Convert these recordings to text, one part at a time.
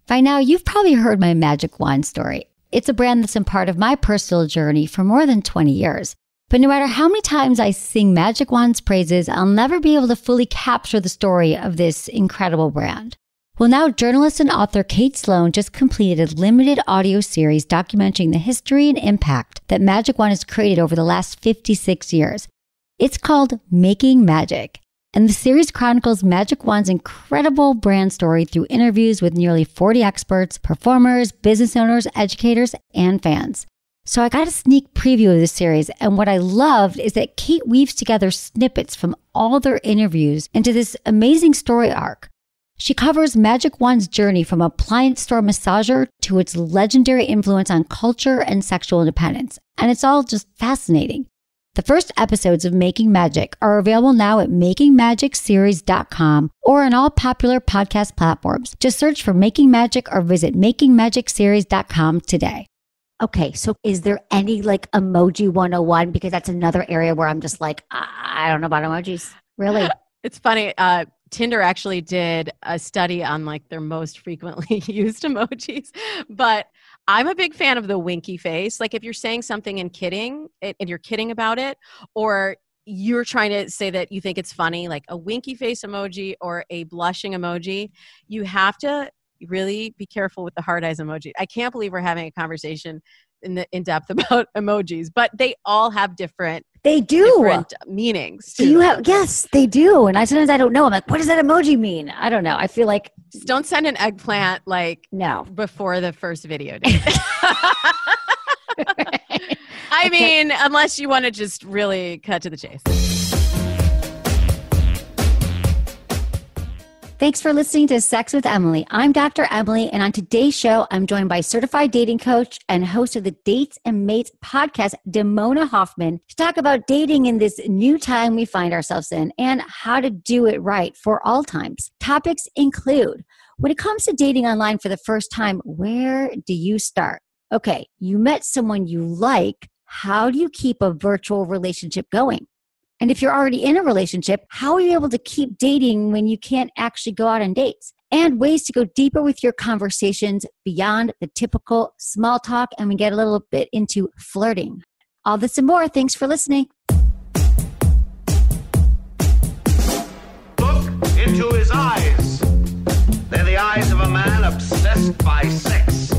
By now, you've probably heard my Magic Wand story. It's a brand that's been part of my personal journey for more than 20 years. But no matter how many times I sing Magic Wand's praises, I'll never be able to fully capture the story of this incredible brand. Well, now journalist and author Kate Sloan just completed a limited audio series documenting the history and impact that Magic Wand has created over the last 56 years. It's called Making Magic. And the series chronicles Magic Wand's incredible brand story through interviews with nearly 40 experts, performers, business owners, educators, and fans. So I got a sneak preview of the series, and what I loved is that Kate weaves together snippets from all their interviews into this amazing story arc. She covers Magic Wand's journey from appliance store massager to its legendary influence on culture and sexual independence, and it's all just fascinating. The first episodes of Making Magic are available now at makingmagicseries.com or on all popular podcast platforms. Just search for Making Magic or visit makingmagicseries.com today. Okay, so is there any emoji 101? Because that's another area where I'm just I don't know about emojis. Really? It's funny. Tinder actually did a study on their most frequently used emojis, but I'm a big fan of the winky face. If you're saying something and kidding, and you're kidding about it, or you're trying to say that you think it's funny, like a winky face emoji or a blushing emoji, you have to really be careful with the hard eyes emoji. I can't believe we're having a conversation in depth about emojis, but they all have different meanings. Yes, they do. And sometimes I don't know. I'm like, what does that emoji mean? I don't know. I feel like just don't send an eggplant no before the first video date. I mean, unless you want to just really cut to the chase. Thanks for listening to Sex with Emily. I'm Dr. Emily, and on today's show, I'm joined by certified dating coach and host of the Dates and Mates podcast, Damona Hoffman, to talk about dating in this new time we find ourselves in and how to do it right for all times. Topics include, when it comes to dating online for the first time, where do you start? Okay, you met someone you like. How do you keep a virtual relationship going? And if you're already in a relationship, how are you able to keep dating when you can't actually go out on dates? And ways to go deeper with your conversations beyond the typical small talk, and we get a little bit into flirting. All this and more. Thanks for listening. Look into his eyes. They're the eyes of a man obsessed by sex.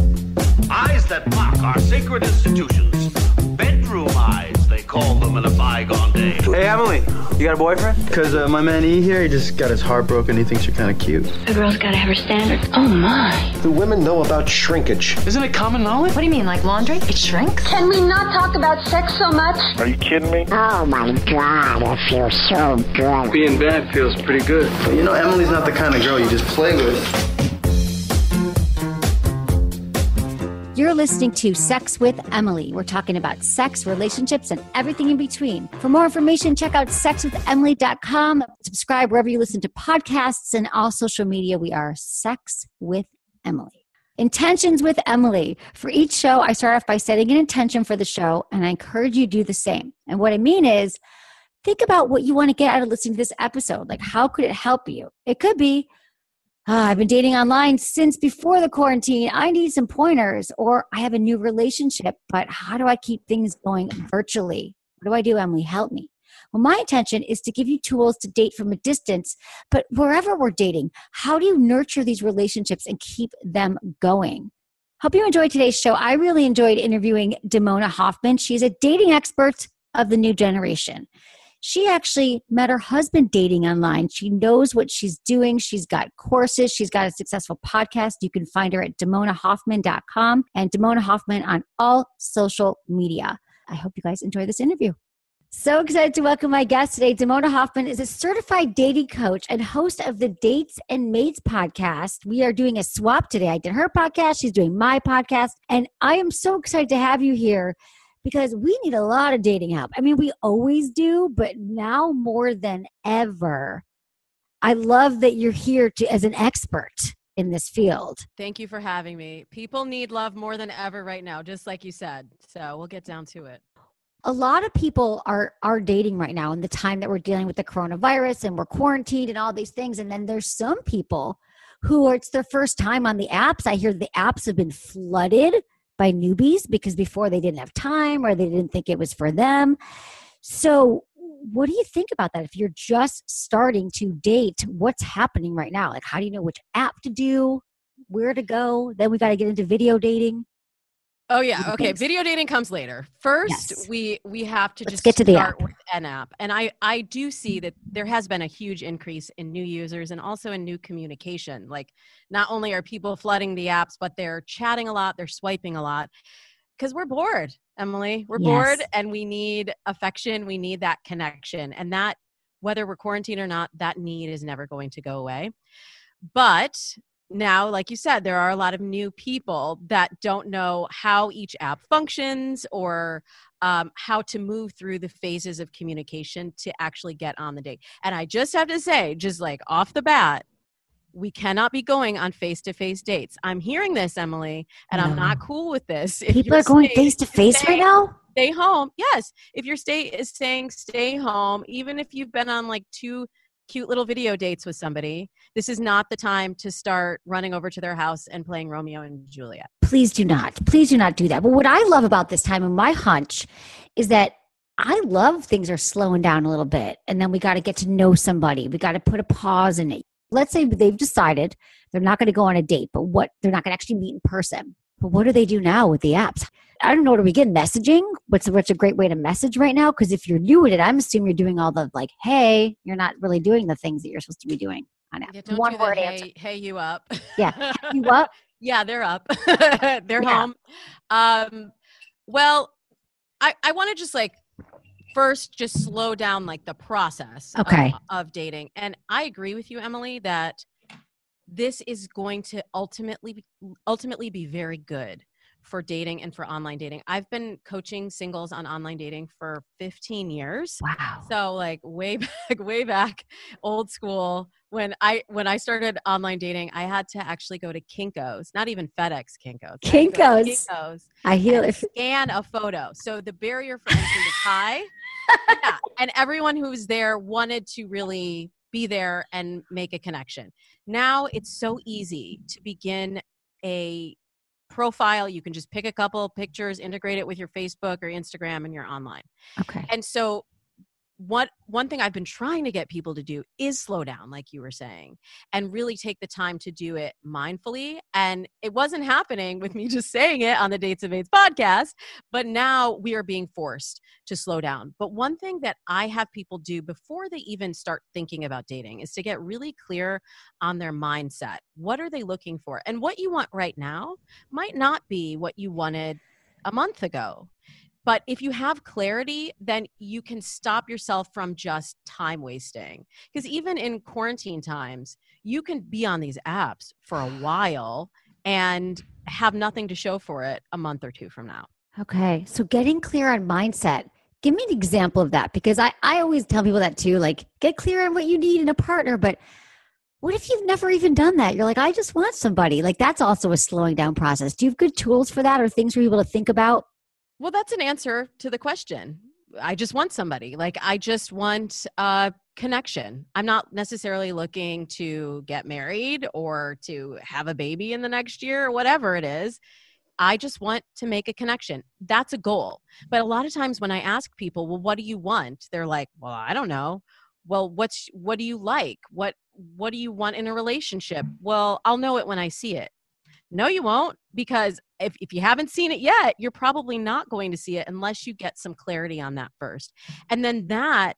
Eyes that mock our sacred institutions. Bedroom eyes, they call them in a bygone day. Hey, Emily, you got a boyfriend? Because my man E here, he just got his heart broken. He thinks you're kind of cute. A girl's got to have her standards. Oh, my. Do women know about shrinkage? Isn't it common knowledge? What do you mean, like laundry? It shrinks? Can we not talk about sex so much? Are you kidding me? Oh, my God, it feels so good. Being bad feels pretty good. But you know, Emily's not the kind of girl you just play with. You're listening to Sex with Emily. We're talking about sex, relationships, and everything in between. For more information, check out sexwithemily.com. Subscribe wherever you listen to podcasts, and all social media. We are Sex with Emily. Intentions with Emily. For each show, I start off by setting an intention for the show, and I encourage you to do the same. And what I mean is, think about what you want to get out of listening to this episode. How could it help you? It could be, I've been dating online since before the quarantine. I need some pointers. Or I have a new relationship, but how do I keep things going virtually? What do I do, Emily? Help me. Well, my intention is to give you tools to date from a distance, but wherever we're dating, how do you nurture these relationships and keep them going? Hope you enjoyed today's show. I really enjoyed interviewing Damona Hoffman. She's a dating expert of the new generation. She actually met her husband dating online. She knows what she's doing. She's got courses. She's got a successful podcast. You can find her at damonahoffman.com and Damona Hoffman on all social media. I hope you guys enjoy this interview. So excited to welcome my guest today. Damona Hoffman is a certified dating coach and host of the Dates and Mates podcast. We are doing a swap today. I did her podcast. She's doing my podcast. And I am so excited to have you here, because we need a lot of dating help. I mean, we always do, but now more than ever. I love that you're here as an expert in this field. Thank you for having me. People need love more than ever right now, just like you said. So we'll get down to it. A lot of people are dating right now in the time that we're dealing with the coronavirus and we're quarantined and all these things. And then there's some people who it's their first time on the apps. I hear the apps have been flooded by newbies because before they didn't have time or they didn't think it was for them. So what do you think about that? If you're just starting to date, what's happening right now? Like, how do you know which app to do, where to go? Then we got to get into video dating. Oh yeah. Okay. Video dating comes later. First, Yes. we have to Let's just get to the start app. with an app. And I do see that there has been a huge increase in new users and also in new communication. Like not only are people flooding the apps, but they're chatting a lot, they're swiping a lot because we're bored, Emily. We're bored and we need affection. We need that connection. And that, whether we're quarantined or not, that need is never going to go away. But now, like you said, there are a lot of new people that don't know how each app functions or how to move through the phases of communication to actually get on the date. And I just have to say, just like off the bat, we cannot be going on face-to-face dates. I'm hearing this, Emily, and I'm not cool with this. If people are going face-to-face right now? Stay home. Yes. If your state is saying stay home, even if you've been on like 2 cute little video dates with somebody, this is not the time to start running over to their house and playing Romeo and Juliet. Please do not do that. But what I love about this time, and my hunch is that I love things are slowing down a little bit. And then we got to get to know somebody. We got to put a pause in it. Let's say they've decided they're not going to go on a date, but they're not going to actually meet in person. But what do they do now with the apps? I don't know. Do we get messaging? What's a great way to message right now? Because if you're doing it, I'm assuming you're doing all the like, hey, you're not really doing the things that you're supposed to be doing on apps. Yeah, don't One do word that, answer. Hey, you up? Yeah. You up? Yeah, they're up. They're home. Well, I want to just like first just slow down like the process of dating. And I agree with you, Emily, that this is going to ultimately be very good for dating and for online dating. I've been coaching singles on online dating for 15 years. Wow. So like way back, old school. When I started online dating, I had to actually go to Kinko's, not even FedEx Kinko's. Kinko's. I hear it. Scan a photo. So the barrier for entry was high. Yeah. And everyone who was there wanted to really be there and make a connection. Now it's so easy to begin a profile. You can just pick a couple pictures, integrate it with your Facebook or Instagram, and you're online. Okay. And so one thing I've been trying to get people to do is slow down, like you were saying, and really take the time to do it mindfully. And it wasn't happening with me just saying it on the Dates of AIDS podcast, but now we are being forced to slow down. But one thing that I have people do before they even start thinking about dating is to get really clear on their mindset. What are they looking for? And what you want right now might not be what you wanted a month ago. But if you have clarity, then you can stop yourself from just time wasting. Because even in quarantine times, you can be on these apps for a while and have nothing to show for it a month or two from now. Okay. So getting clear on mindset. Give me an example of that, because I always tell people that too, like get clear on what you need in a partner. But what if you've never even done that? You're like, I just want somebody. Like that's also a slowing down process. Do you have good tools for that or things for people to think about? Well, that's an answer to the question. I just want somebody. Like, I just want a connection. I'm not necessarily looking to get married or to have a baby in the next year or whatever it is. I just want to make a connection. That's a goal. But a lot of times when I ask people, well, what do you want? They're like, well, I don't know. Well, what do you like? What do you want in a relationship? Well, I'll know it when I see it. No, you won't, because if you haven't seen it yet, you're probably not going to see it unless you get some clarity on that first. And then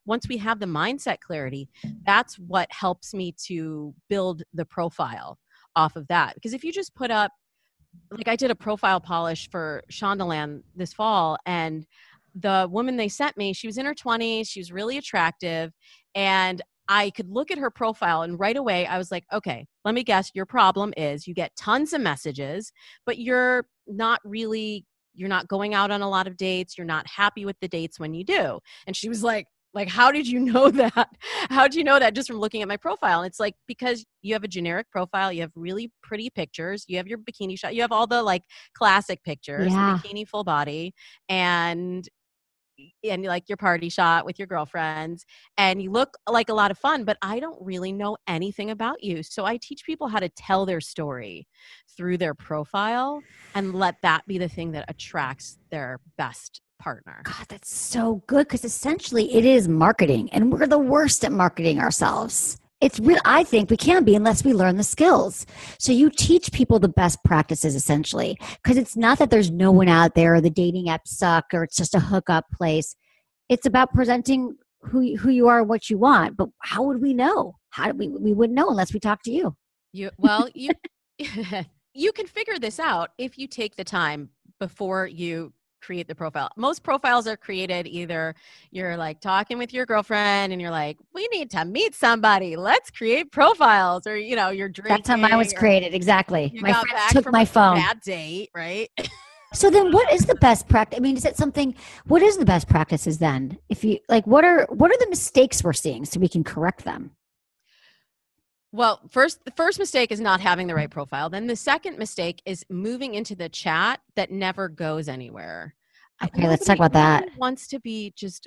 once we have the mindset clarity, that's what helps me to build the profile off of that. Because if you just put up, like I did a profile polish for Shondaland this fall, and the woman they sent me, she was in her 20s, she was really attractive, and I could look at her profile and right away I was like, okay, let me guess. Your problem is you get tons of messages, but you're not going out on a lot of dates. You're not happy with the dates when you do. And she was like, how did you know that? How do you know that just from looking at my profile? And it's like, because you have a generic profile, you have really pretty pictures, you have your bikini shot, you have all the like classic pictures, the bikini full body. And and like your party shot with your girlfriends and you look like a lot of fun, but I don't really know anything about you. So I teach people how to tell their story through their profile and let that be the thing that attracts their best partner. God, that's so good, because essentially it is marketing, and we're the worst at marketing ourselves. It's real. I think we can be unless we learn the skills. So you teach people the best practices, essentially, because it's not that there's no one out there or the dating apps suck or it's just a hookup place. It's about presenting who you are and what you want. But how would we know? How do we wouldn't know unless we talk to you. You you can figure this out if you take the time before you create the profile. Most profiles are created either you're like talking with your girlfriend and you're like, we need to meet somebody. Let's create profiles. Or, you're drinking. That's how mine was created. Exactly. You My got friends back took from my a phone. bad date, right? So then what is the best practice? I mean, is it something, what is the best practices then? If you like, what are the mistakes we're seeing so we can correct them? Well, the first mistake is not having the right profile. Then the second mistake is moving into the chat that never goes anywhere. Okay, let's talk about that. Nobody wants to be just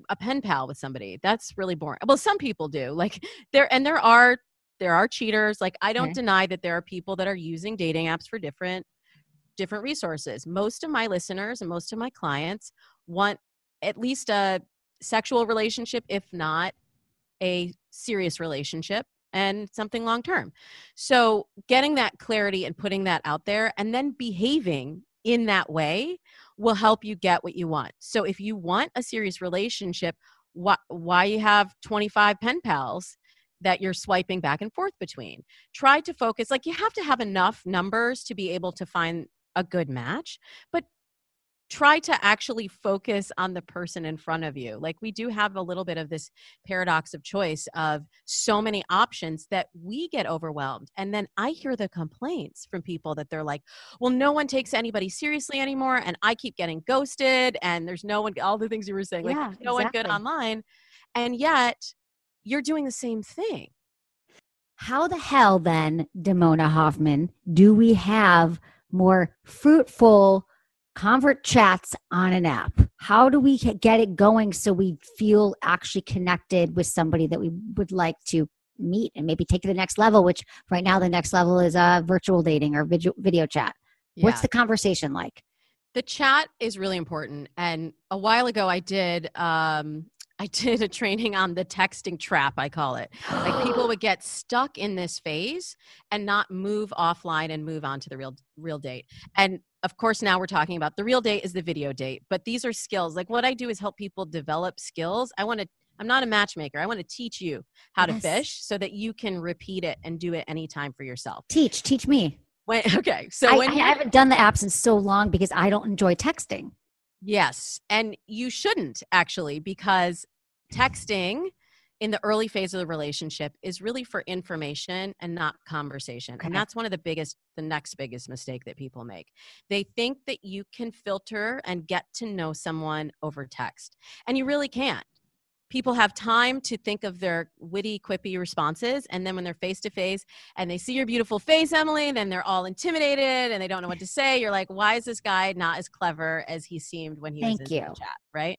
a pen pal with somebody. That's really boring. Well, some people do. Like there are cheaters. Like I don't deny that there are people that are using dating apps for different resources. Most of my listeners and most of my clients want at least a sexual relationship, if not a serious relationship, and something long-term. So getting that clarity and putting that out there and then behaving in that way will help you get what you want. So if you want a serious relationship, why you have 25 pen pals that you're swiping back and forth between? Try to focus. Like you have to have enough numbers to be able to find a good match, but try to actually focus on the person in front of you. Like we do have a little bit of this paradox of choice of so many options that we get overwhelmed. And then I hear the complaints from people that they're like, well, no one takes anybody seriously anymore. And I keep getting ghosted and there's no one, all the things you were saying, like no one good online. And yet you're doing the same thing. How the hell then, Damona Hoffman, do we have more fruitful convert chats on an app? How do we get it going so we feel actually connected with somebody that we would like to meet and maybe take to the next level, which right now the next level is virtual dating or video chat? Yeah. What's the conversation like? The chat is really important. And a while ago I did a training on the texting trap, I call it. Like people would get stuck in this phase and not move offline and move on to the real date. And of course, now we're talking about the real date is the video date, but these are skills. Like what I do is help people develop skills. I'm not a matchmaker. I want to teach you how to fish so that you can repeat it and do it anytime for yourself. Teach me. I haven't done the app in so long because I don't enjoy texting. Yes. And you shouldn't actually, because texting in the early phase of the relationship is really for information and not conversation. Okay. And that's one of the next biggest mistake that people make. They think that you can filter and get to know someone over text, and you really can't. People have time to think of their witty, quippy responses. And then when they're face to face and they see your beautiful face, Emily, then they're all intimidated and they don't know what to say. You're like, why is this guy not as clever as he seemed when he was in the chat, right?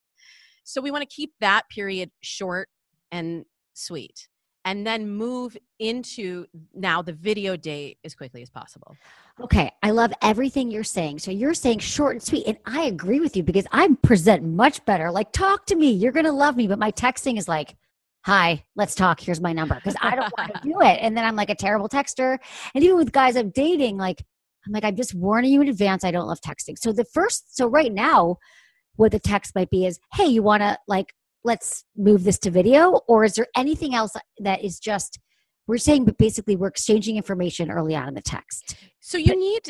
So we want to keep that period short and sweet, and then move into now the video date as quickly as possible. Okay. I love everything you're saying. So you're saying short and sweet, and I agree with you because I present much better. Like, talk to me. You're going to love me. But my texting is like, hi, let's talk. Here's my number. Because I don't want to do it. And then I'm like a terrible texter. And even with guys I'm dating, I'm just warning you in advance. I don't love texting. So right now, what the text might be is, hey, you want to let's move this to video? Or is there anything else that is just, we're saying, but basically we're exchanging information early on in the text. So you need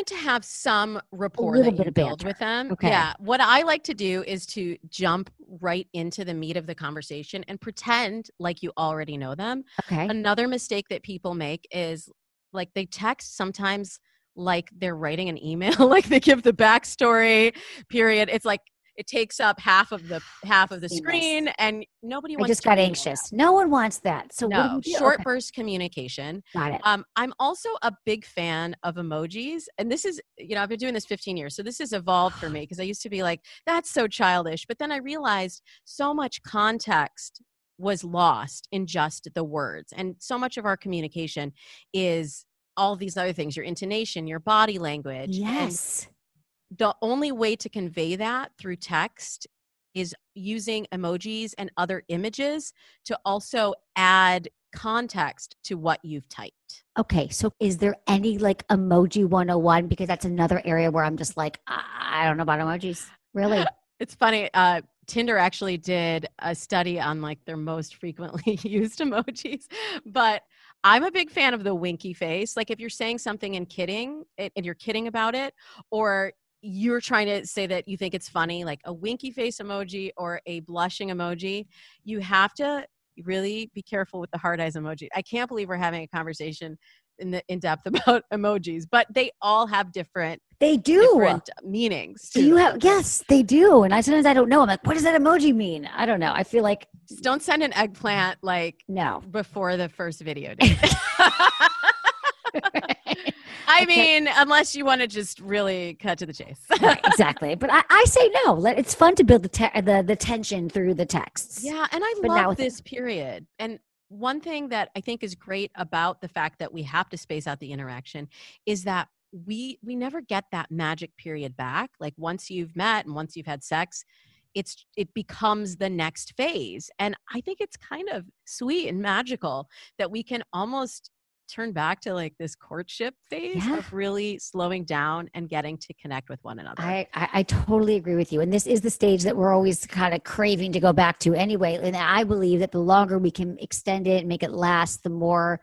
to have some rapport that you build with them. Okay. Yeah. What I like to do is to jump right into the meat of the conversation and pretend like you already know them. Okay. Another mistake that people make is like they text sometimes like they're writing an email, like they give the backstory period. It's like, it takes up half of the screen, and nobody wants. I just got anxious. No one wants that. So what do no we do? short burst communication. Got it. I'm also a big fan of emojis, and this is, I've been doing this 15 years, so this has evolved for me because I used to be like, that's so childish, but then I realized so much context was lost in just the words, and so much of our communication is all these other things, your intonation, your body language. Yes. And the only way to convey that through text is using emojis and other images to also add context to what you've typed. Okay. So is there any like emoji 101? Because that's another area where I'm just like, I don't know about emojis. Really? It's funny. Tinder actually did a study on like their most frequently used emojis, but I'm a big fan of the winky face. Like if you're saying something and you're kidding about it, or you're trying to say that you think it's funny, like a winky face emoji or a blushing emoji, you have to really be careful with the hard eyes emoji. I can't believe we're having a conversation in depth about emojis, but they all have different meanings. Do you have? Yes, they do. And sometimes I don't know. I'm like, what does that emoji mean? I don't know. I feel like just don't send an eggplant before the first video date. I mean, unless you want to just really cut to the chase. Right, exactly. But I say no. It's fun to build the tension through the texts. Yeah, and I love this period. And one thing that I think is great about the fact that we have to space out the interaction is that we never get that magic period back. Like once you've met and once you've had sex, it becomes the next phase. And I think it's kind of sweet and magical that we can almost turn back to like this courtship phase of really slowing down and getting to connect with one another. I totally agree with you. And this is the stage that we're always kind of craving to go back to anyway. And I believe that the longer we can extend it and make it last, the more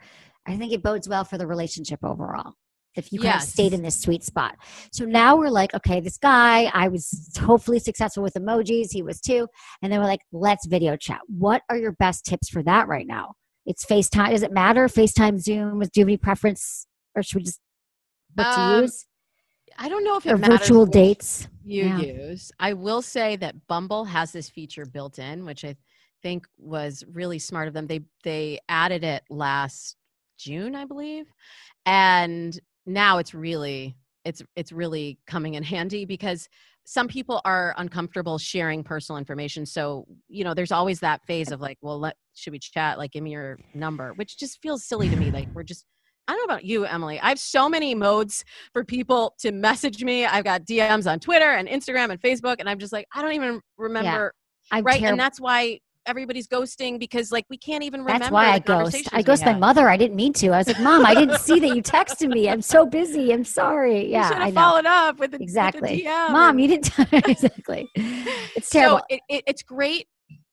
I think it bodes well for the relationship overall. If you kind of stayed in this sweet spot. So now we're like, okay, this guy, I was hopefully successful with emojis. He was too. And then we're like, let's video chat. What are your best tips for that right now? It's FaceTime. Does it matter? FaceTime, Zoom? Do you have any preference? Or should we just what to use? I don't know if it or matters virtual dates you use. I will say that Bumble has this feature built in, which I think was really smart of them. They added it last June, I believe. And now it's really coming in handy because some people are uncomfortable sharing personal information. So, there's always that phase of like, well, should we chat? Like, give me your number, which just feels silly to me. Like I don't know about you, Emily. I have so many modes for people to message me. I've got DMs on Twitter and Instagram and Facebook. And I'm just like, I don't even remember. Yeah, right. And that's why everybody's ghosting because like we can't even remember. That's why I ghost. I ghost my mother. I didn't mean to. I was like, Mom, I didn't see that you texted me. I'm so busy. I'm sorry. Yeah, you should have followed up with the exactly. DM. Mom, you didn't. Exactly. It's terrible. So it's great.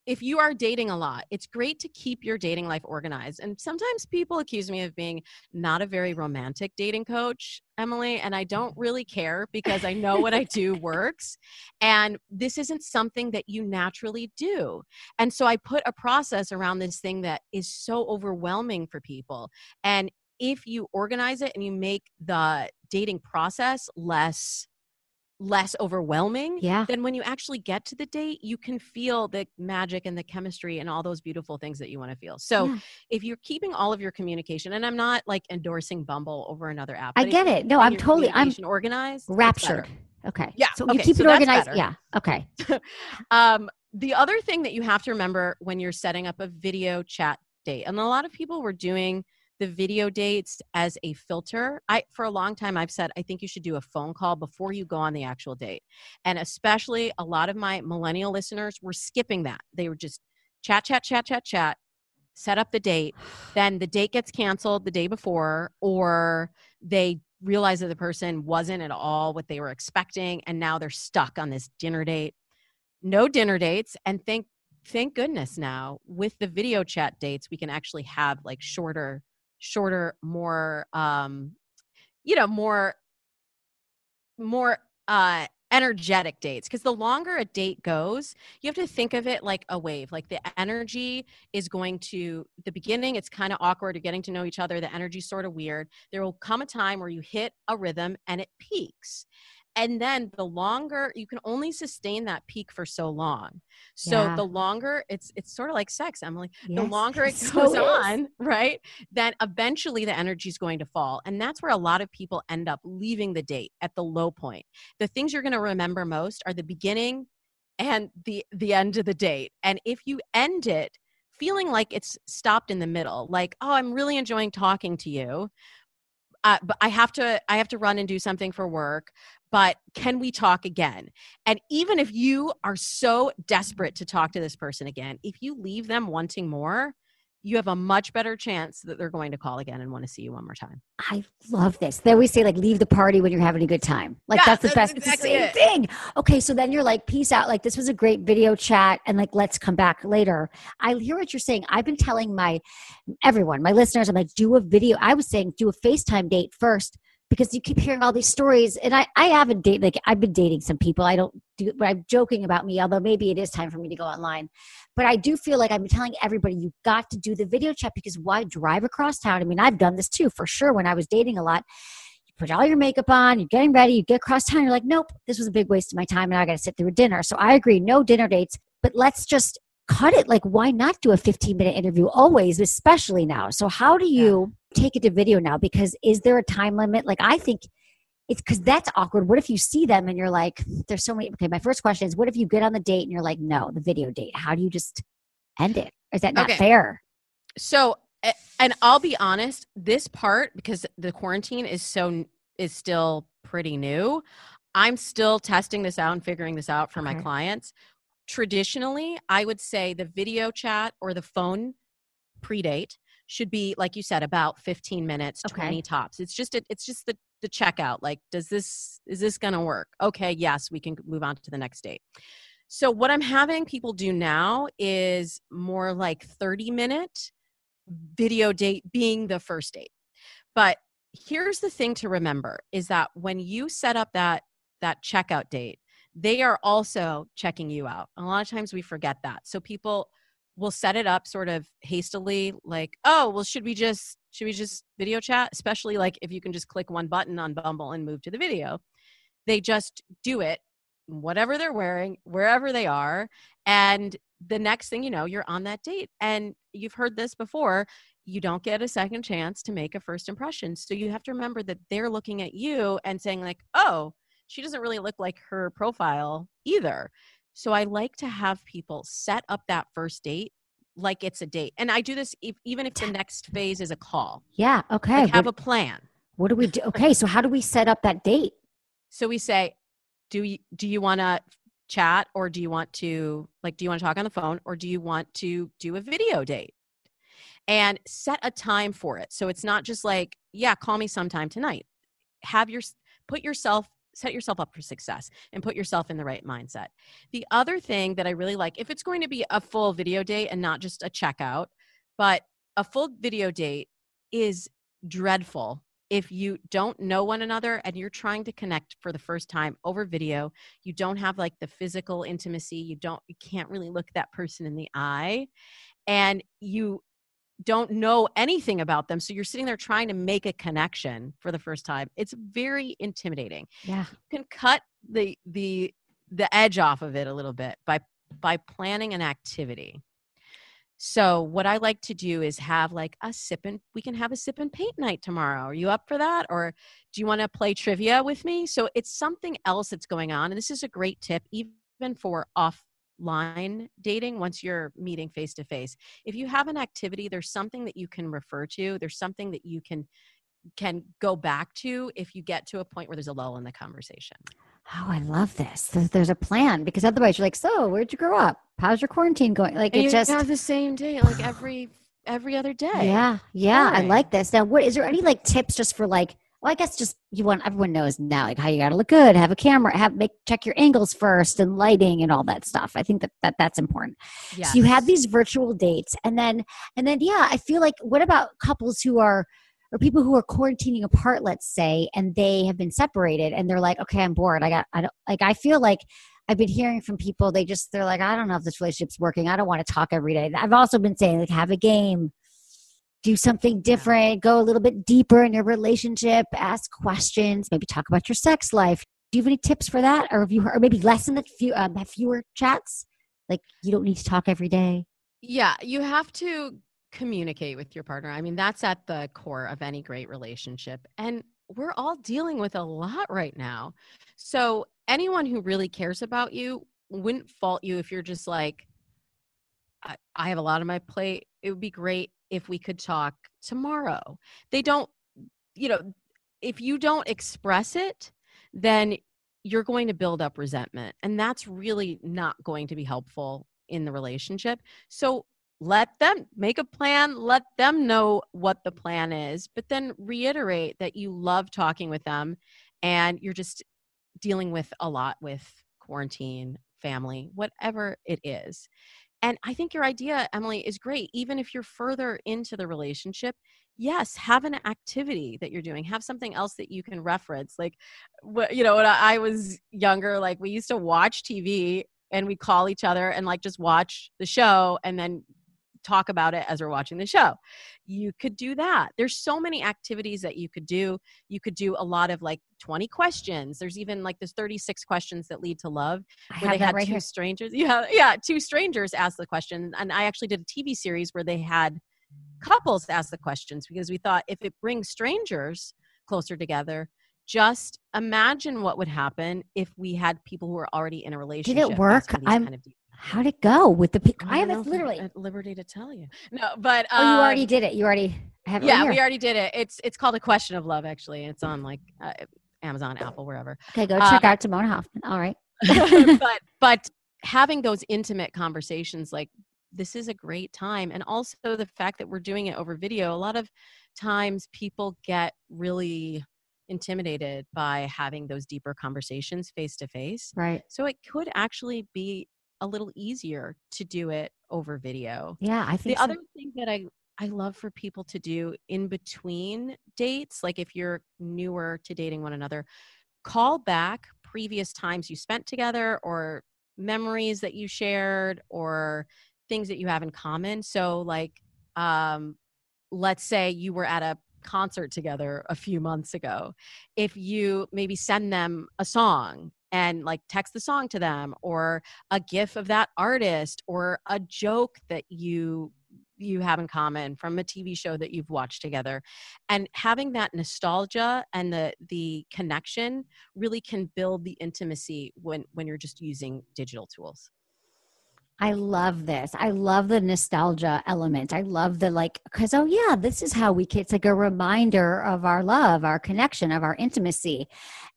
If you are dating a lot, it's great to keep your dating life organized. And sometimes people accuse me of being not a very romantic dating coach, Emily, and I don't really care because I know what I do works. And this isn't something that you naturally do. And so I put a process around this thing that is so overwhelming for people. And if you organize it and you make the dating process less overwhelming, then when you actually get to the date, you can feel the magic and the chemistry and all those beautiful things that you want to feel. So if you're keeping all of your communication, and I'm not like endorsing Bumble over another app. I get it. No, I'm organized. Raptured. Okay. Yeah. So you keep it organized. Yeah. Okay. The other thing that you have to remember when you're setting up a video chat date, and a lot of people were doing the video dates as a filter. For a long time, I've said, I think you should do a phone call before you go on the actual date. And especially a lot of my millennial listeners were skipping that. They were just chat, set up the date. Then the date gets canceled the day before, or they realize that the person wasn't at all what they were expecting. And now they're stuck on this dinner date. No dinner dates. And thank goodness now with the video chat dates, we can actually have like shorter, more, more energetic dates. Because the longer a date goes, you have to think of it like a wave. Like the energy is going to, the beginning, it's kind of awkward. You're getting to know each other. The energy's sort of weird. There will come a time where you hit a rhythm and it peaks. And then the longer, you can only sustain that peak for so long. So the longer, it's sort of like sex, Emily. The longer it goes on, right, then eventually the energy is going to fall. And that's where a lot of people end up leaving the date at the low point. The things you're going to remember most are the beginning and the end of the date. And if you end it feeling like it's stopped in the middle, like, oh, I'm really enjoying talking to you, but I have to run and do something for work, but can we talk again? And even if you are so desperate to talk to this person again, if you leave them wanting more, you have a much better chance that they're going to call again and want to see you one more time. I love this. They always say, like, leave the party when you're having a good time. Like, that's the best. Exactly it's the same thing. Okay, so then you're like, peace out. Like, this was a great video chat, and like, let's come back later. I hear what you're saying. I've been telling everyone, my listeners, I'm like, do a video. I was saying, do a FaceTime date first, because you keep hearing all these stories. And I haven't dated, like, I've been dating some people. I don't do, but I'm joking about me, although maybe it is time for me to go online. But I do feel like I've been telling everybody, you've got to do the video chat, because why drive across town? I mean, I've done this too, for sure. When I was dating a lot, you put all your makeup on, you're getting ready, you get across town, you're like, nope, this was a big waste of my time, and I got to sit through a dinner. So I agree, no dinner dates, but let's just cut it. Like, why not do a 15-minute interview always, especially now? So how do you take it to video now? Because is there a time limit? Like, I think it's because that's awkward. What if you see them and you're like, there's so many. Okay, my first question is, what if you get on the date and you're like, no, the video date? How do you just end it? Is that not fair? So, and I'll be honest, this part, because the quarantine is still pretty new, I'm still testing this out and figuring this out for my clients. Traditionally, I would say the video chat or the phone pre-date should be, like you said, about 15 minutes, 20 tops. It's just the checkout. Like, is this going to work? Okay, yes, we can move on to the next date. So what I'm having people do now is more like 30-minute video date being the first date. But here's the thing to remember is that when you set up that checkout date, they are also checking you out. A lot of times we forget that. So people will set it up sort of hastily, like, oh, well, should we just video chat? Especially like if you can just click one button on Bumble and move to the video. They just do it, whatever they're wearing, wherever they are. And the next thing you know, you're on that date. And you've heard this before, you don't get a second chance to make a first impression. So you have to remember that they're looking at you and saying like, oh, she doesn't really look like her profile either. So I like to have people set up that first date like it's a date. And I do this even if the next phase is a call. Yeah, okay. Like have a plan. What do we do? Okay, so how do we set up that date? So we say, do you want to chat, or do you want to talk on the phone, or do you want to do a video date? And set a time for it. So it's not just like, yeah, call me sometime tonight. Set yourself up for success and put yourself in the right mindset. The other thing that I really like, if it's going to be a full video date and not just a checkout, but a full video date is dreadful if you don't know one another and you're trying to connect for the first time over video. You don't have like the physical intimacy. You can't really look that person in the eye, and you don't know anything about them. So you're sitting there trying to make a connection for the first time. It's very intimidating. Yeah. You can cut the edge off of it a little bit by planning an activity. So what I like to do is have like we can have a sip and paint night tomorrow. Are you up for that? Or do you want to play trivia with me? So it's something else that's going on. And this is a great tip, even for offline dating once you're meeting face to face. If you have an activity, there's something that you can refer to. There's something that you can go back to if you get to a point where there's a lull in the conversation. Oh, I love this. There's a plan, because otherwise you're like, so where'd you grow up? How's your quarantine going? Like, you have the same day, like every other day. Yeah. I like this. Now, is there any like tips just for like, well, I guess just everyone knows now, like how you got to look good, have a camera, check your angles first and lighting and all that stuff. I think that's important. Yes. So you have these virtual dates, and then yeah, I feel like, what about couples or people who are quarantining apart, let's say, and they have been separated and they're like, okay, I'm bored. I feel like I've been hearing from people, they're like, I don't know if this relationship's working. I don't want to talk every day. I've also been saying, like, have a game, do something different, go a little bit deeper in your relationship, ask questions, maybe talk about your sex life. Do you have any tips for that? Or have you heard, or maybe lessen it, have fewer chats? Like you don't need to talk every day. Yeah, you have to communicate with your partner. I mean, that's at the core of any great relationship. And we're all dealing with a lot right now. So anyone who really cares about you wouldn't fault you if you're just like, I have a lot on my plate. It would be great if we could talk tomorrow. They don't, you know, if you don't express it, then you're going to build up resentment. And that's really not going to be helpful in the relationship. So let them make a plan, let them know what the plan is, but then reiterate that you love talking with them and you're just dealing with a lot with quarantine, family, whatever it is. And I think your idea, Emily, is great. Even if you're further into the relationship, yes, have an activity that you're doing. Have something else that you can reference. Like, when I was younger, like we used to watch TV and we call each other and like just watch the show and then talk about it as we're watching the show. You could do that. There's so many activities that you could do. You could do a lot of like 20 questions. There's even like this 36 questions that lead to love where they had two strangers. Yeah. Two strangers ask the question. And I actually did a TV series where they had couples ask the questions because we thought if it brings strangers closer together, just imagine what would happen if we had people who were already in a relationship. Did it work? How'd it go with the people? I haven't literally at liberty to tell you. No, but you already did it. You already have it. Yeah, we already did it. It's called A Question of Love. Actually, it's on like Amazon, Apple, wherever. Okay, go check out Damona Hoffman. All right. but having those intimate conversations, like this is a great time, and also the fact that we're doing it over video. A lot of times, people get really intimidated by having those deeper conversations face to face. Right. So it could actually be a little easier to do it over video. Yeah, I think the other thing that I love for people to do in between dates, like if you're newer to dating one another, call back previous times you spent together or memories that you shared or things that you have in common. So like, let's say you were at a concert together a few months ago. If you maybe send them a song and like text the song to them or a gif of that artist or a joke that you have in common from a TV show that you've watched together, and having that nostalgia and the connection really can build the intimacy when you're just using digital tools. I love this. I love the nostalgia element. I love the because, oh yeah, this is how it's like a reminder of our love, our connection, of our intimacy.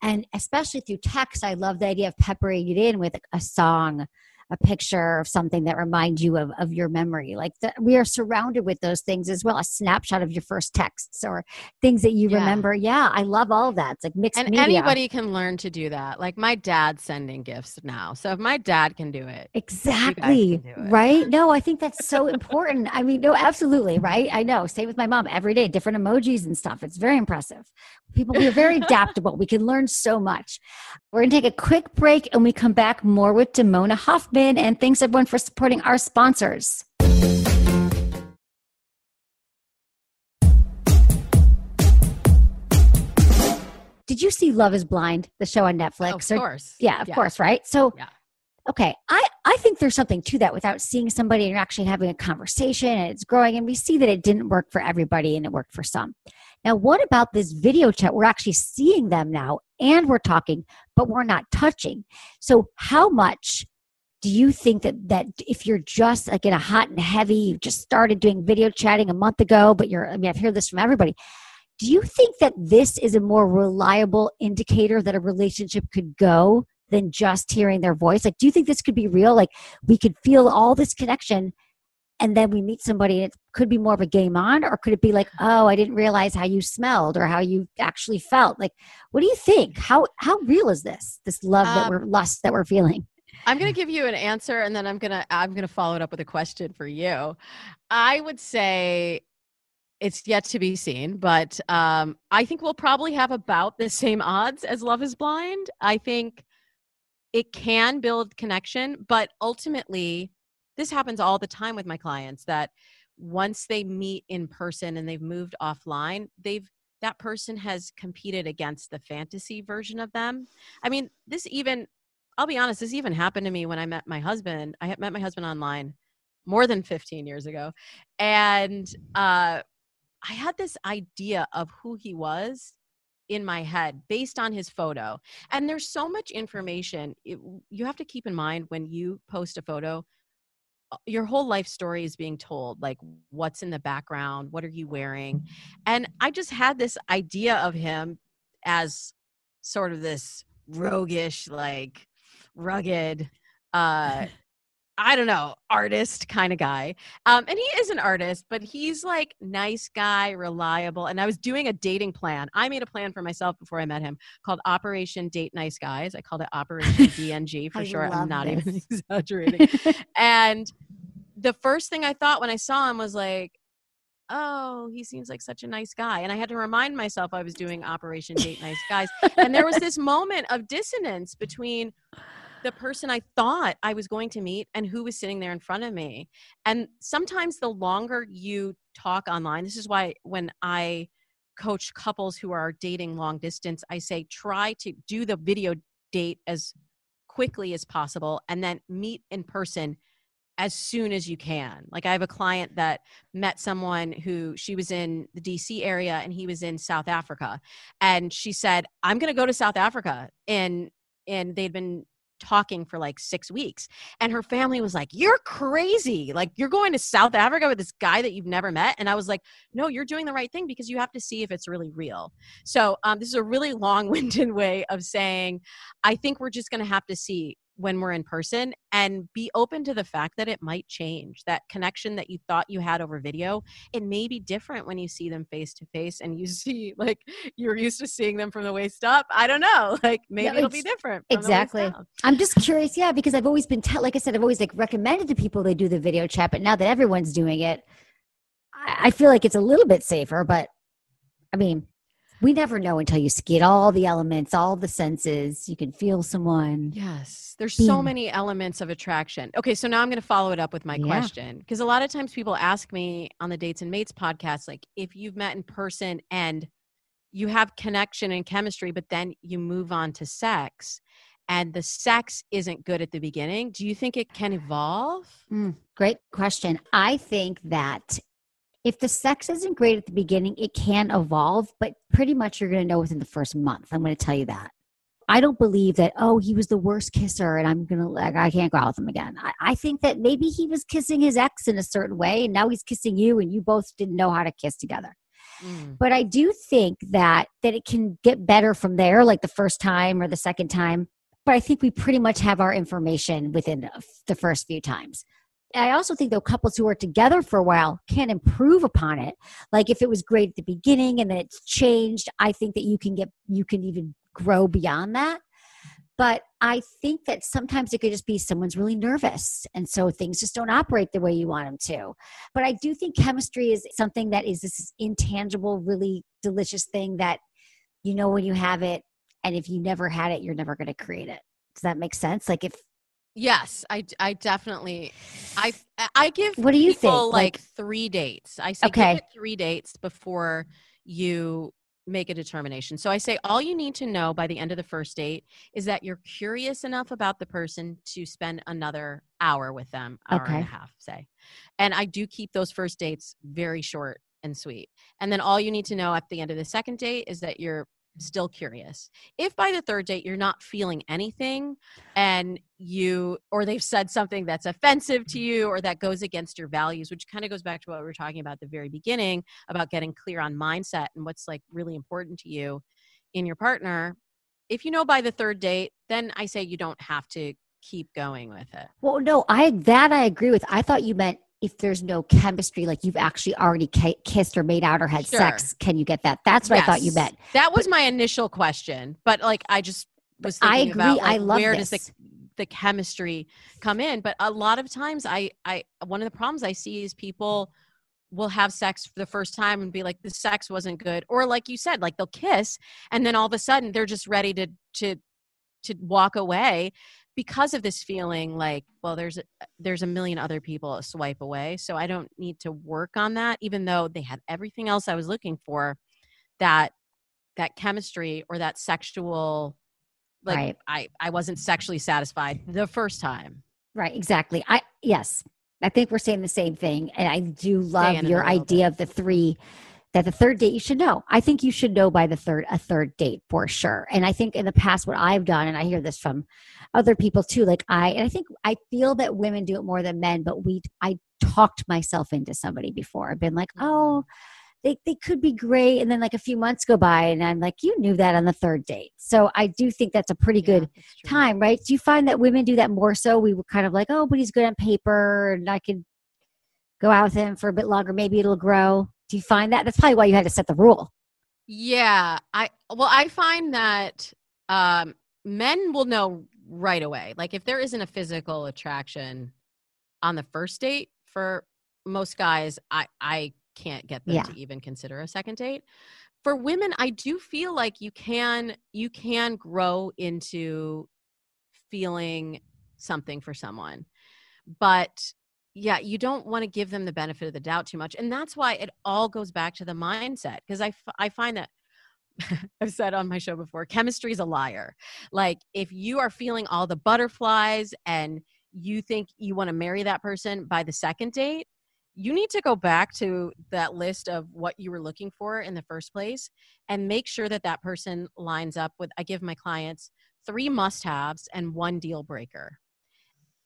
And especially through text, I love the idea of peppering it in with a song, a picture of something that reminds you of your memory. We are surrounded with those things as well. A snapshot of your first texts or things that you remember. Yeah, I love all of that. It's like mixed media. And anybody can learn to do that. Like my dad's sending gifts now. So if my dad can do it. Exactly. You guys can do it. Right? No, I think that's so important. I mean, no, absolutely. Right? I know. Same with my mom every day, different emojis and stuff. It's very impressive. We're very adaptable. We can learn so much. We're going to take a quick break and we come back more with Damona Hoffman. And thanks everyone for supporting our sponsors. Did you see Love is Blind, the show on Netflix? Of course. Yeah, of course, right? So, yeah. Okay, I think there's something to that without seeing somebody and you're actually having a conversation and it's growing. And we see that it didn't work for everybody and it worked for some. Now, what about this video chat? We're actually seeing them now and we're talking, but we're not touching. So how much do you think that if you're just like in a hot and heavy, you just started doing video chatting a month ago, but I've heard this from everybody. Do you think that this is a more reliable indicator that a relationship could go than just hearing their voice? Like, do you think this could be real? Like we could feel all this connection and then we meet somebody and it could be more of a game on, or could it be like, oh, I didn't realize how you smelled or how you actually felt? Like, what do you think? How real is this love lust that we're feeling? I'm going to give you an answer and then I'm going to follow it up with a question for you. I would say it's yet to be seen, but I think we'll probably have about the same odds as Love is Blind. I think it can build connection, but ultimately this happens all the time with my clients that once they meet in person and they've moved offline, they've that person has competed against the fantasy version of them. I mean, I'll be honest, this even happened to me when I met my husband. I had met my husband online more than 15 years ago. And I had this idea of who he was in my head based on his photo. And there's so much information. You have to keep in mind when you post a photo, your whole life story is being told, like what's in the background, what are you wearing? And I just had this idea of him as sort of this roguish, like rugged, I don't know, artist kind of guy. And he is an artist, but he's like nice guy, reliable. And I was doing a dating plan. I made a plan for myself before I met him called Operation Date Nice Guys. I called it Operation DNG for sure. I'm not even exaggerating. And the first thing I thought when I saw him was like, oh, he seems like such a nice guy. And I had to remind myself I was doing Operation Date Nice Guys. And there was this moment of dissonance between the person I thought I was going to meet and who was sitting there in front of me. And sometimes the longer you talk online, this is why when I coach couples who are dating long distance, I say, try to do the video date as quickly as possible and then meet in person as soon as you can. Like I have a client that met someone who she was in the DC area and he was in South Africa. And she said, I'm going to go to South Africa. And they'd been talking for like 6 weeks. And her family was like, you're crazy. Like you're going to South Africa with this guy that you've never met. And I was like, no, you're doing the right thing because you have to see if it's really real. So this is a really long-winded way of saying, I think we're just going to have to see when we're in person and be open to the fact that it might change. That connection that you thought you had over video, it may be different when you see them face to face and you see like you're used to seeing them from the waist up. I don't know. Like maybe it'll be different. Exactly. I'm just curious. Yeah. Because I've always been, like I said, I've always like recommended to people they do the video chat, but now that everyone's doing it, I feel like it's a little bit safer, but I mean, we never know until you get all the elements, all the senses. You can feel someone. Yes. There's so many elements of attraction. Okay. So now I'm going to follow it up with my question. Because a lot of times people ask me on the Dates and Mates podcast, like if you've met in person and you have connection and chemistry, but then you move on to sex and the sex isn't good at the beginning, do you think it can evolve? Great question. I think that if the sex isn't great at the beginning, it can evolve, but pretty much you're going to know within the first month. I'm going to tell you that. I don't believe that, oh, he was the worst kisser and I can't go out with him again. I think that maybe he was kissing his ex in a certain way and now he's kissing you and you both didn't know how to kiss together. But I do think that it can get better from there, like the first time or the second time. But I think we pretty much have our information within the first few times. I also think though couples who are together for a while can improve upon it. Like if it was great at the beginning and then it's changed, I think that you can even grow beyond that. But I think that sometimes it could just be someone's really nervous. And so things just don't operate the way you want them to. But I do think chemistry is something that is this intangible, really delicious thing that you know when you have it. And if you never had it, you're never going to create it. Does that make sense? Like if Yes, I definitely, I give what do you people think? like 3 dates. I say give it 3 dates before you make a determination. So I say all you need to know by the end of the first date is that you're curious enough about the person to spend another hour with them, hour and a half, say. And I do keep those first dates very short and sweet. And then all you need to know at the end of the second date is that you're still curious. If by the third date you're not feeling anything and or they've said something that's offensive to you or that goes against your values, which kind of goes back to what we were talking about at the very beginning about getting clear on mindset and what's like really important to you in your partner. If you know by the third date, then I say you don't have to keep going with it. Well, no, I agree with. I thought you meant if there's no chemistry, like you've actually already kissed or made out or had sex, can you get that? That's what I thought you meant. That was my initial question. But like, I just was thinking I agree. about like, I love where this. does the chemistry come in? But a lot of times one of the problems I see is people will have sex for the first time and be like, the sex wasn't good. Or like you said, like they'll kiss and then all of a sudden they're just ready to walk away because of this feeling like, well, there's a million other people a swipe away. So I don't need to work on that, even though they had everything else I was looking for. that chemistry or that sexual, like Right. I wasn't sexually satisfied the first time. Right. Exactly. Yes, I think we're saying the same thing. And I do love Staying in a your little idea bit. of the three, that the third date you should know. I think you should know by a third date for sure. And I think in the past, what I've done, and I hear this from other people too, like I think I feel that women do it more than men, but I talked myself into somebody before. I've been like, oh, they could be great. And then like a few months go by and I'm like, you knew that on the third date. So I do think that's a pretty Yeah, good that's true. time, right? Do you find that women do that more so? We were kind of like, oh, but he's good on paper and I could go out with him for a bit longer. Maybe it'll grow. Do you find that? That's probably why you had to set the rule. Yeah. I find that men will know right away. Like if there isn't a physical attraction on the first date, for most guys, I can't get them to even consider a second date. For women, I do feel like you can grow into feeling something for someone. But yeah, you don't want to give them the benefit of the doubt too much. And that's why it all goes back to the mindset. Because I find that I've said on my show before, chemistry is a liar. Like if you are feeling all the butterflies and you think you want to marry that person by the second date, you need to go back to that list of what you were looking for in the first place and make sure that that person lines up with, I give my clients 3 must-haves and 1 deal breaker.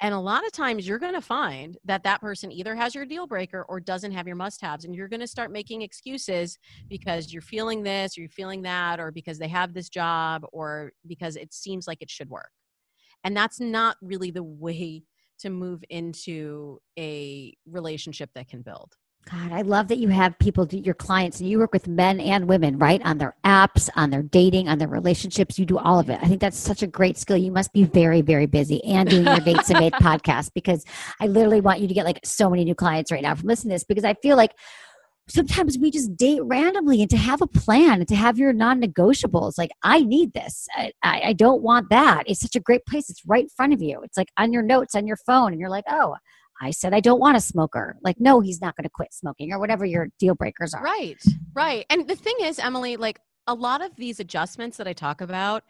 And a lot of times you're going to find that that person either has your deal breaker or doesn't have your must-haves. And you're going to start making excuses because you're feeling this or you're feeling that, or because they have this job, or because it seems like it should work. And that's not really the way to move into a relationship that can build. God, I love that you have people, your clients, and you work with men and women, right? On their apps, on their dating, on their relationships. You do all of it. I think that's such a great skill. You must be very, very busy and doing your Dates and Mate podcast, because I literally want you to get like so many new clients right now from listening to this, because I feel like sometimes we just date randomly, and to have a plan and to have your non-negotiables. Like, I need this. I don't want that. It's such a great place. It's right in front of you. It's like on your notes on your phone, and you're like, oh, I said I don't want a smoker. Like, no, he's not going to quit smoking, or whatever your deal breakers are. Right, right. And the thing is, Emily, like a lot of these adjustments that I talk about,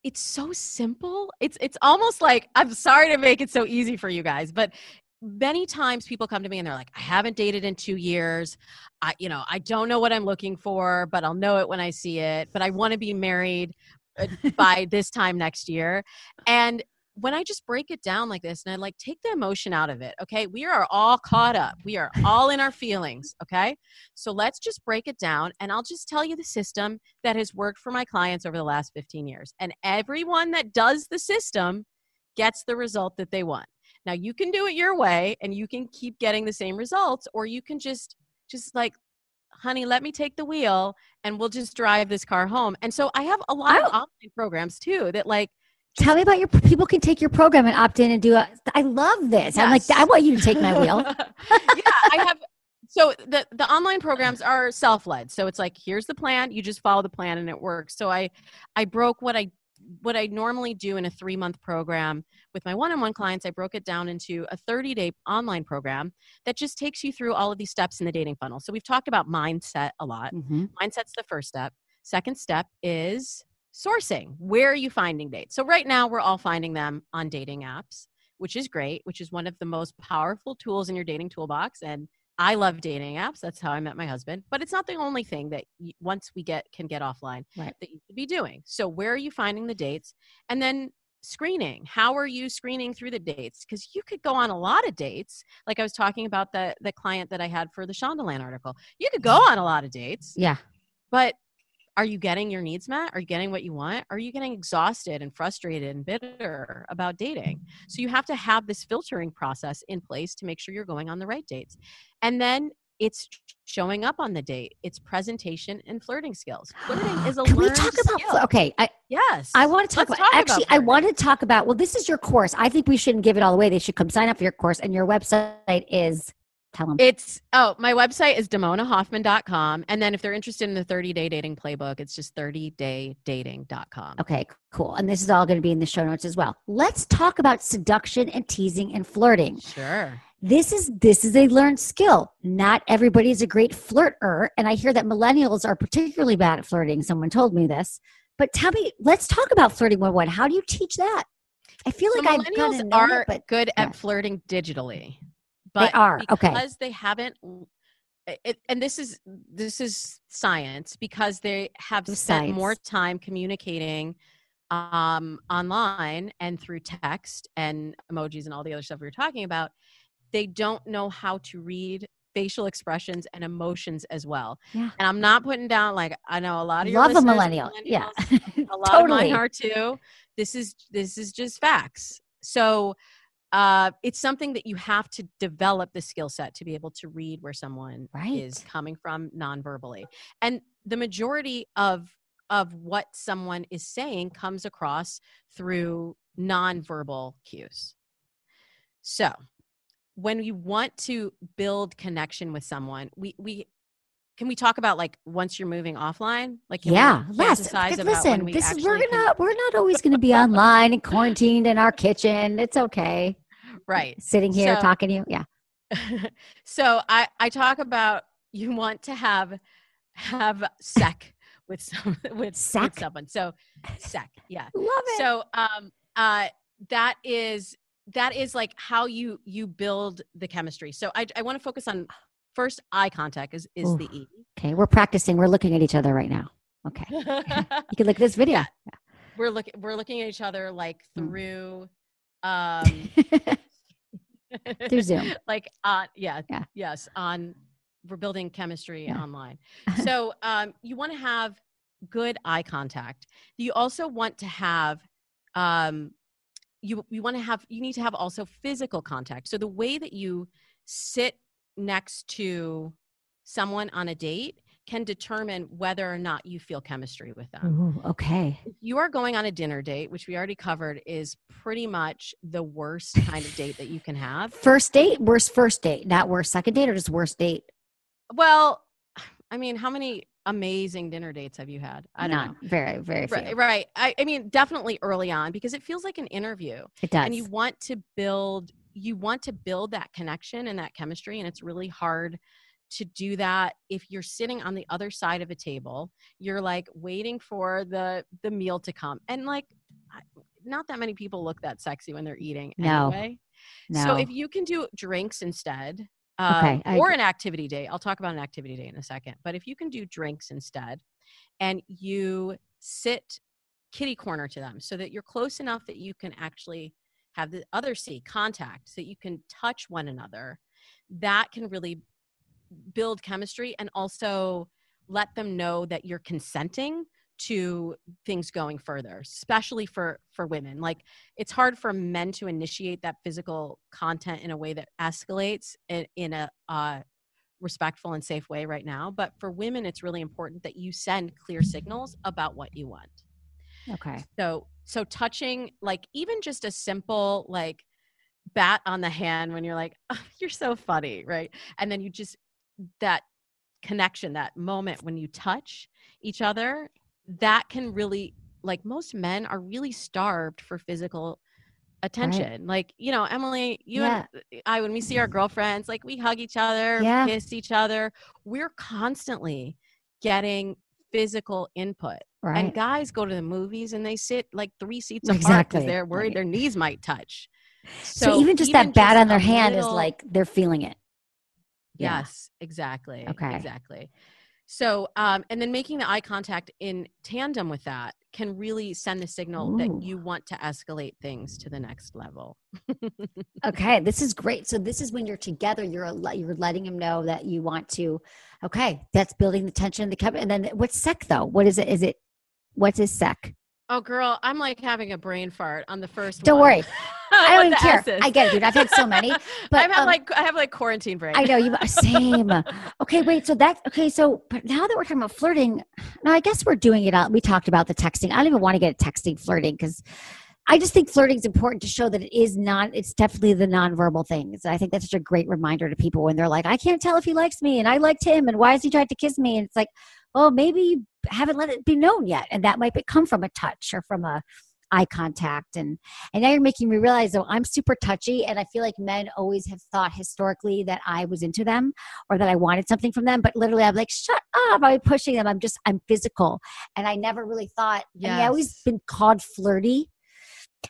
it's so simple. It's almost like, I'm sorry to make it so easy for you guys, but many times people come to me and they're like, I haven't dated in 2 years. I don't know what I'm looking for, but I'll know it when I see it. But I want to be married by this time next year. And when I just break it down like this, and I like take the emotion out of it, okay? We are all caught up. We are all in our feelings, okay? So let's just break it down, and I'll just tell you the system that has worked for my clients over the last 15 years. And everyone that does the system gets the result that they want. Now, you can do it your way, and you can keep getting the same results, or you can just like, honey, let me take the wheel, and we'll just drive this car home. And so I have a lot of online programs, too, that like, tell me about people can take your program and opt in and do I love this. Yes. I'm like, I want you to take my wheel. Yeah, I have. So the online programs are self-led. So it's like, here's the plan. You just follow the plan and it works. So I broke what I normally do in a 3-month program with my one-on-one clients. I broke it down into a 30-day online program that just takes you through all of these steps in the dating funnel. So we've talked about mindset a lot. Mm-hmm. Mindset's the first step. Second step is sourcing. Where are you finding dates? So right now we're all finding them on dating apps, which is great, which is one of the most powerful tools in your dating toolbox. And I love dating apps. That's how I met my husband. But it's not the only thing that once we can get offline, right, that you should be doing. So where are you finding the dates? And then screening. How are you screening through the dates? Because you could go on a lot of dates. Like I was talking about the client that I had for the Shondaland article. You could go on a lot of dates. Yeah. But are you getting your needs met? Are you getting what you want? Are you getting exhausted and frustrated and bitter about dating? So you have to have this filtering process in place to make sure you're going on the right dates. And then it's showing up on the date. It's presentation and flirting skills. Flirting is a Can learned we talk about skill. Okay. Yes. I want to talk about, actually, I want to talk about, well, this is your course. I think we shouldn't give it all away. They should come sign up for your course. And your website is... Tell them. My website is damonahoffman.com. And then if they're interested in the 30-day dating playbook, it's just 30daydating.com. Okay, cool. And this is all going to be in the show notes as well. Let's talk about seduction and teasing and flirting. Sure. This is a learned skill. Not everybody is a great flirter. And I hear that millennials are particularly bad at flirting. Someone told me this. But tell me, let's talk about flirting 101. How do you teach that? I feel like I've millennials known are it, but good yeah. at flirting digitally. But They are, okay. because they haven't and this is science, because they have spent more time communicating online and through text and emojis and all the other stuff we were talking about. They don't know how to read facial expressions and emotions as well. Yeah. And I'm not putting down, like, I know a lot of your Love a listeners, millennial. Yeah. a lot Totally. of mine are too. This is just facts. So it's something that you have to develop the skill set to be able to read where someone is coming from non-verbally. And the majority of what someone is saying comes across through non-verbal cues. So when you want to build connection with someone, can we talk about, like, once you're moving offline? Like, listen, we're not always going to be online and quarantined in our kitchen. It's okay. Right. Sitting here talking to you. Yeah. So I talk about, you want to have sec with someone. So sec. Yeah. Love it. So that is like how you build the chemistry. So I want to focus on first eye contact is the E. Okay, we're practicing. We're looking at each other right now. Okay, you can look at this video. Yeah. We're looking at each other, like, through through Zoom. Like yes, we're building chemistry online. So you want to have good eye contact. You also want to have you need to have also physical contact. So the way that you sit next to someone on a date can determine whether or not you feel chemistry with them. Ooh, okay. If you are going on a dinner date, which we already covered is pretty much the worst kind of date that you can have. First date, worst first date, not worst second date, or just worst date? Well, I mean, how many amazing dinner dates have you had? I don't know. Very, very few. Right. I mean, definitely early on, because it feels like an interview. It does. And you want to build that connection and that chemistry. And it's really hard to do that if you're sitting on the other side of a table. You're, like, waiting for the meal to come. And, like, not that many people look that sexy when they're eating anyway. No. So if you can do drinks instead, or an activity day. I'll talk about an activity day in a second. But if you can do drinks instead, and you sit kitty corner to them so that you're close enough that you can actually have the other see contact, so that you can touch one another, that can really build chemistry and also let them know that you're consenting to things going further, especially for women. Like, it's hard for men to initiate that physical content in a way that escalates in a respectful and safe way right now. But for women, it's really important that you send clear signals about what you want. Okay. So touching, like, even just a simple, like, bat on the hand when you're like, oh, you're so funny, right? And then you just, that connection, that moment when you touch each other, that can really, like, most men are really starved for physical attention. Right. Like, you know, Emily, you and I, when we see our girlfriends, like, we hug each other, kiss each other. We're constantly getting physical input. Right. And guys go to the movies and they sit, like, 3 seats apart because they're worried their knees might touch. So even that bat on their hand is like they're feeling it. Yes, exactly. Okay. Exactly. So, and then making the eye contact in tandem with that can really send the signal that you want to escalate things to the next level. Okay, this is great. So this is when you're together, you're letting him know that you want to. Okay, that's building the tension in the cup. And then what's sec though? What is it? What is sec? Oh, girl, I'm like having a brain fart on the first Don't one. worry. I don't even care. I get it, dude. I've had so many. But I have like quarantine brain. I know you. Same. Okay, wait. So but now that we're talking about flirting, now I guess we're doing it out. We talked about the texting. I don't even want to get at texting flirting because I just think flirting is important to show that it's definitely the nonverbal things. I think that's such a great reminder to people when they're like, I can't tell if he likes me and I liked him and why has he tried to kiss me? And it's like, well, maybe you haven't let it be known yet. And that might come from a touch or from a eye contact. And now you're making me realize, though, I'm super touchy, and I feel like men always have thought historically that I was into them or that I wanted something from them. But literally, I'm like, shut up! I'm pushing them. I'm physical, and I never really thought. I mean, I always been called flirty,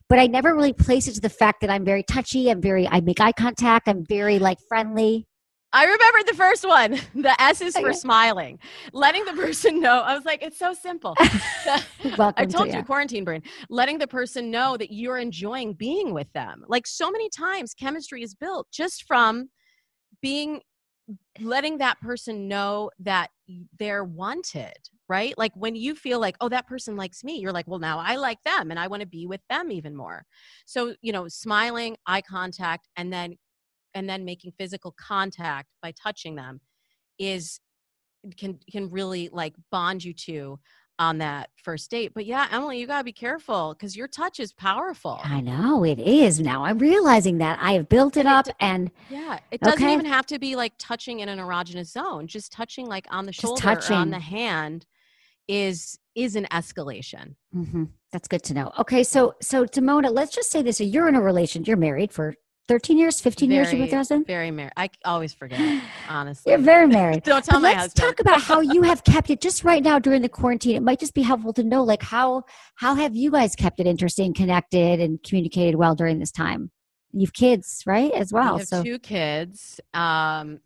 but I never really placed it to the fact that I'm very touchy. I make eye contact. I'm very like friendly. I remember the first one. The S is for smiling. Letting the person know. I was like, it's so simple. I told you, quarantine brain. Letting the person know that you're enjoying being with them. Like so many times, chemistry is built just from letting that person know that they're wanted, right? Like when you feel like, oh, that person likes me, you're like, well, now I like them and I want to be with them even more. So, smiling, eye contact, and then making physical contact by touching them can really like bond you two on that first date. But yeah, Emily, you gotta be careful because your touch is powerful. I know it is. Now I'm realizing that I have built it up, and it doesn't even have to be like touching in an erogenous zone. Just touching like on the shoulder or on the hand is an escalation. Mm-hmm. That's good to know. Okay, so Damona, let's just say this: you're in a relation. You're married for 13 years, 15 years you're with your husband? Very married. I always forget, honestly. You're very married. Don't tell my husband. Let's talk about how you have kept it just right now during the quarantine. It might just be helpful to know, like, how have you guys kept it interesting, connected, and communicated well during this time? You've kids, right, as well? We have 2 kids. And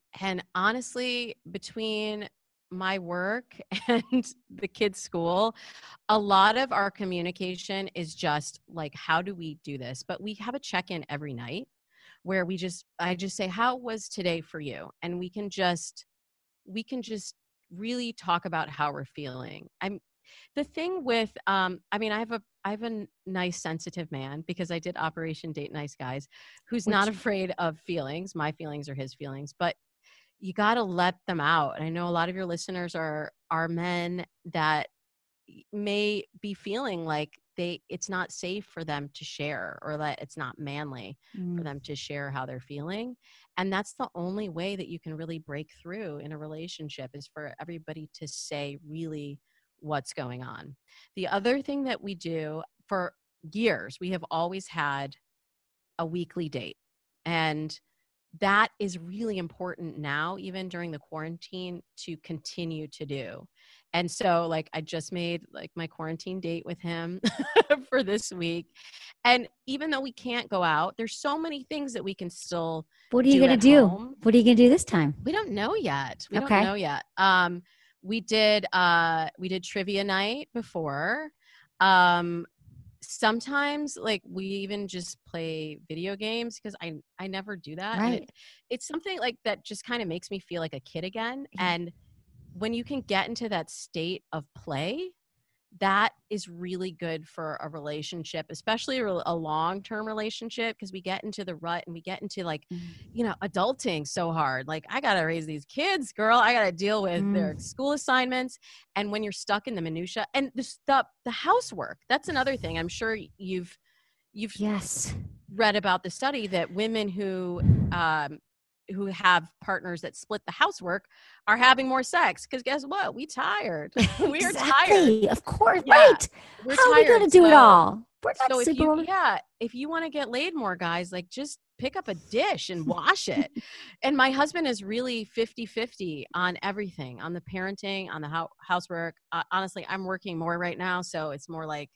honestly, between my work and the kids' school, a lot of our communication is just like, how do we do this? But we have a check-in every night where I just say, how was today for you? And we can just really talk about how we're feeling. The thing with, I have a nice sensitive man because I did Operation Date Nice Guys, who's not afraid of feelings. My feelings are his feelings, but you got to let them out. And I know a lot of your listeners are men that may be feeling like it's not safe for them to share, or that it's not manly for them to share how they're feeling. And that's the only way that you can really break through in a relationship, is for everybody to say really what's going on. The other thing that we do for years, we have always had a weekly date. And that is really important now, even during the quarantine, to continue to do. And so like, I just made like my quarantine date with him for this week. And even though we can't go out, there's so many things that we can still What are you going to do? Home. What are you going to do this time? We don't know yet. We don't know yet. We did trivia night before. Sometimes like we even just play video games because I never do that. Right. It's something like that just kind of makes me feel like a kid again. And when you can get into that state of play, that is really good for a relationship, especially a long-term relationship, because we get into the rut and we get into like, adulting so hard. Like, I got to raise these kids, girl. I got to deal with their school assignments. And when you're stuck in the minutia and the housework, that's another thing. I'm sure you've read about the study that women who have partners that split the housework are having more sex, because guess what? We tired. We are tired. Of course, yeah, right. We're How tired. Are we going to do it all? We're not if you want to get laid more, guys, like just pick up a dish and wash it. And my husband is really 50-50 on everything, on the parenting, on the housework. Honestly, I'm working more right now, so it's more like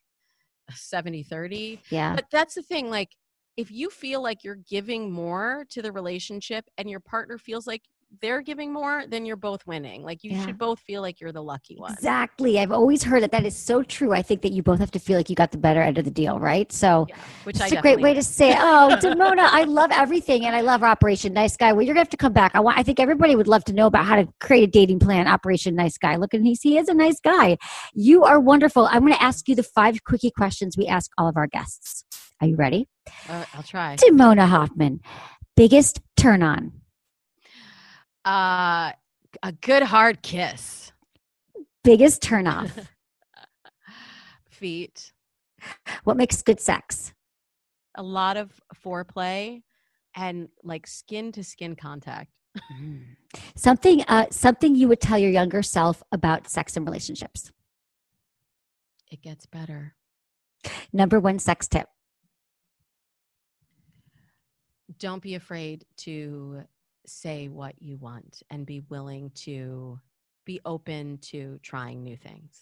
70-30. Yeah. But that's the thing, like, if you feel like you're giving more to the relationship and your partner feels like they're giving more, then you're both winning. Like you should both feel like you're the lucky one. Exactly. I've always heard that is so true. I think that you both have to feel like you got the better end of the deal, right? So which it's a great way to say it. Oh, Damona, I love everything. And I love Operation Nice Guy. Well, you're going to have to come back. I think everybody would love to know about how to create a dating plan, Operation Nice Guy. Look, and he is a nice guy. You are wonderful. I'm going to ask you the 5 quickie questions we ask all of our guests. Are you ready? I'll try. Damona Hoffman, biggest turn on? A good hard kiss. Biggest turn off? Feet. What makes good sex? A lot of foreplay and like skin to skin contact. Something you would tell your younger self about sex and relationships. It gets better. number one sex tip? Don't be afraid to say what you want and be willing to be open to trying new things.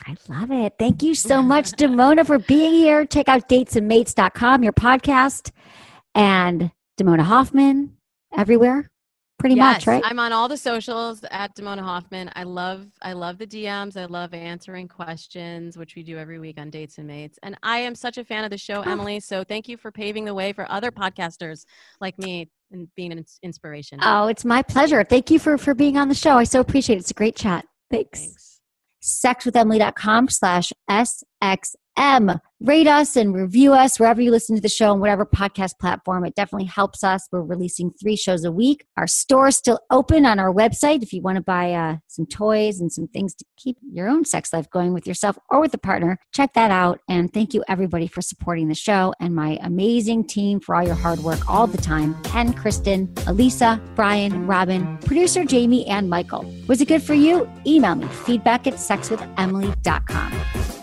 I love it. Thank you so much, Damona, for being here. Check out datesandmates.com, your podcast, and Damona Hoffman everywhere. Pretty much, right? I'm on all the socials at Damona Hoffman. I love the DMs. I love answering questions, which we do every week on Dates and Mates. And I am such a fan of the show, Emily. So thank you for paving the way for other podcasters like me and being an inspiration. Oh, it's my pleasure. Thank you for being on the show. I so appreciate it. It's a great chat. Thanks. Sexwithemily.com/SXM. Rate us and review us wherever you listen to the show on whatever podcast platform. It definitely helps us. We're releasing 3 shows a week. Our store is still open on our website if you want to buy some toys and some things to keep your own sex life going with yourself or with a partner. Check that out. And thank you, everybody, for supporting the show and my amazing team for all your hard work all the time. Ken, Kristen, Elisa, Brian, Robin, producer Jamie, and Michael. Was it good for you? Email me, feedback@sexwithemily.com.